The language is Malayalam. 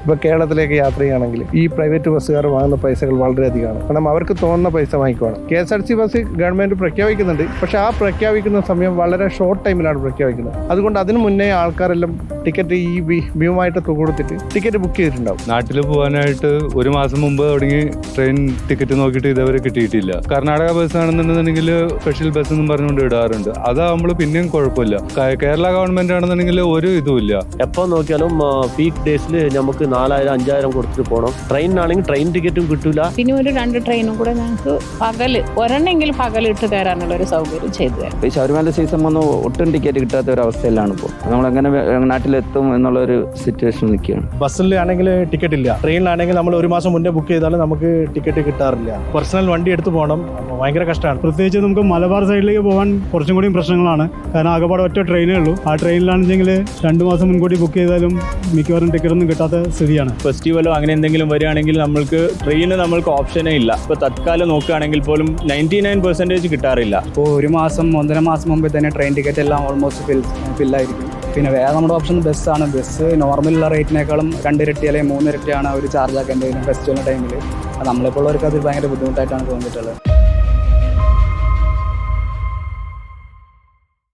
ഇപ്പോൾ കേരളത്തിലേക്ക് യാത്ര ചെയ്യുകയാണെങ്കിൽ ഈ പ്രൈവറ്റ് ബസ്സുകാർ വാങ്ങുന്ന പൈസകൾ വളരെയധികമാണ്. കാരണം അവർക്ക് തോന്നുന്ന പൈസ വാങ്ങിക്കുവാണ്. KSRTC ബസ് ഗവൺമെൻറ് പ്രഖ്യാപിക്കുന്നുണ്ട്, പക്ഷേ ആ പ്രഖ്യാപിക്കുന്ന സമയം വളരെ ഷോർട്ട് ടൈമിലാണ് പ്രഖ്യാപിക്കുന്നത്. അതുകൊണ്ട് അതിന് മുന്നേ ആൾക്കാരെല്ലാം ടിക്കറ്റ് ഈ ഭീമമായിട്ട് തുക കൊടുത്തിട്ട് ടിക്കറ്റ് ബുക്ക് ചെയ്തിട്ടുണ്ടാവും. നാട്ടിൽ പോകാനായിട്ട് ഒരു മാസം മുമ്പ് തുടങ്ങി ട്രെയിൻ ടിക്കറ്റ് നോക്കിയിട്ട് ഇതുവരെ കിട്ടിയിട്ടില്ല. കർണാടക ബസ് ആണെന്നുണ്ടെന്നുണ്ടെങ്കിൽ സ്പെഷ്യൽ ബസ് എന്നും പറഞ്ഞുകൊണ്ട് ഇടാറുണ്ട്. അതാകുമ്പോൾ പിന്നെയും കുഴപ്പമില്ല. കേരള ഗവൺമെന്റ് ആണെന്നുണ്ടെങ്കിൽ ഒരു ഇതുമില്ല. എപ്പോൾ നോക്കിയാലും പീക്ക് ഡേയ്സിൽ നമുക്ക് 4000-5000 കൊടുത്തിട്ട് പോകണം. ട്രെയിനാണെങ്കിൽ ട്രെയിൻ ടിക്കറ്റും കിട്ടൂല. പിന്നെ ഒരു 2 ട്രെയിനും കൂടെ ഞങ്ങൾക്ക് ഒരെണ്ണെങ്കിലും പകലിട്ട് കയറാനുള്ള ഒരു സൗകര്യം ചെയ്തു തരാം. ഈ ശബരിമല സീസൺ വന്ന് ഒട്ടും ടിക്കറ്റ് കിട്ടാത്ത ഒരു അവസ്ഥയിലാണ് ഇപ്പോൾ. നമ്മളെങ്ങനെ നാട്ടിലെത്തും എന്നുള്ളൊരു സിറ്റുവേഷൻ നിൽക്കുകയാണ്. ബസ്സിലാണെങ്കിൽ ടിക്കറ്റ് ഇല്ല, ട്രെയിനിലാണെങ്കിൽ നമ്മൾ ഒരു മാസം മുന്നേ ബുക്ക് ചെയ്താലും നമുക്ക് ടിക്കറ്റ് കിട്ടാറില്ല. പേഴ്സണൽ വണ്ടി എടുത്ത് പോകണം, ഭയങ്കര കഷ്ടമാണ്. പ്രത്യേകിച്ച് നമുക്ക് മലബാർ സൈഡിലേക്ക് പോകാൻ കുറച്ചും കൂടി പ്രശ്നങ്ങളാണ്. കാരണം ആകെപ്പാടെ ഒറ്റ ട്രെയിനേ ഉള്ളൂ. ആ ട്രെയിനിലാണെങ്കിൽ 2 മാസം മുൻകൂട്ടി ബുക്ക് ചെയ്താലും മിക്കവാറും ടിക്കറ്റൊന്നും കിട്ടാത്ത സ്ഥിതിയാണ്. ഫെസ്റ്റിവലോ അങ്ങനെ എന്തെങ്കിലും വരികയാണെങ്കിൽ നമ്മൾക്ക് ഓപ്ഷനേ ഇല്ല. ഇപ്പോൾ തത്കാലം നോക്കുകയാണെങ്കിൽ പോലും 99% കിട്ടാറില്ല. ഇപ്പോൾ 1 മാസം 1.5 മാസം മുമ്പ് തന്നെ ട്രെയിൻ ടിക്കറ്റ് എല്ലാം ഓൾമോസ്റ്റ് ഫില്ലായിരിക്കും. പിന്നെ വേറെ നമ്മുടെ ഓപ്ഷൻ ബസ്സാണ്. ബസ് നോർമലുള്ള റേറ്റിനേക്കാളും 2 ഇരട്ടി അല്ലെങ്കിൽ 3 ഇരട്ടിയാണ് അവർ ചാർജ് ആക്കേണ്ടത് ഫെസ്റ്റിവൽ ടൈമിൽ. നമ്മളിപ്പോൾ ഉള്ളവർക്ക് അത് ഭയങ്കര ബുദ്ധിമുട്ടായിട്ടാണ് തോന്നിയിട്ടുള്ളത്.